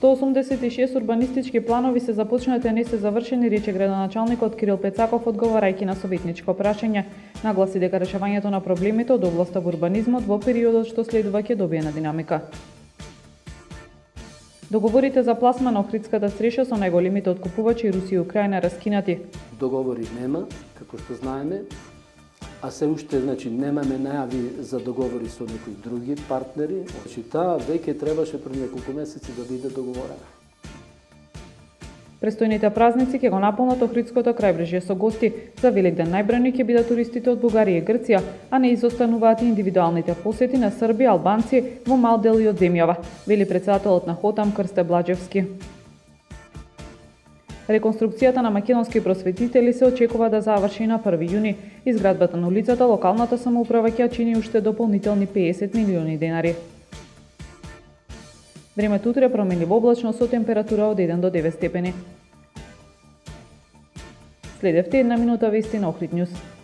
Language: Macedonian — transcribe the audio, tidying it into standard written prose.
186 урбанистички планови се започнати, а не се завршени, рече градоначалникот Кирил Пецаков одговарајќи на советничко прашање. Нагласи дека решавањето на проблемите од областа во урбанизмот во периодот што следува ќе добие на динамика. Договорите за пласма на Охридската стреша со најголемите откупувачи Русија и Украина раскинати. Договори нема, како што знаеме, а се уште немаме најави за договори со некои други партнери. Таа веќе требаше пред неколку месеци да биде договорена. Престојните празници ќе го наполнат Охридското крајбрежје со гости. За Великден најбројни ќе бидат туристите од Бугарија и Грција, а не изостануваат и индивидуалните посети на срби и албанци во мал дел и од земјава, вели председателот на Хотам Крсте Бладжевски. Реконструкцијата на македонски просветители се очекува да заврши на 1 јуни. Изградбата на улицата локалната самоуправа ќе чини уште дополнителни 50 милиони денари. Времето утре променливо облачно со температура од 1 до 9 степени. Следевте една минута вести на Охрид Нјуз.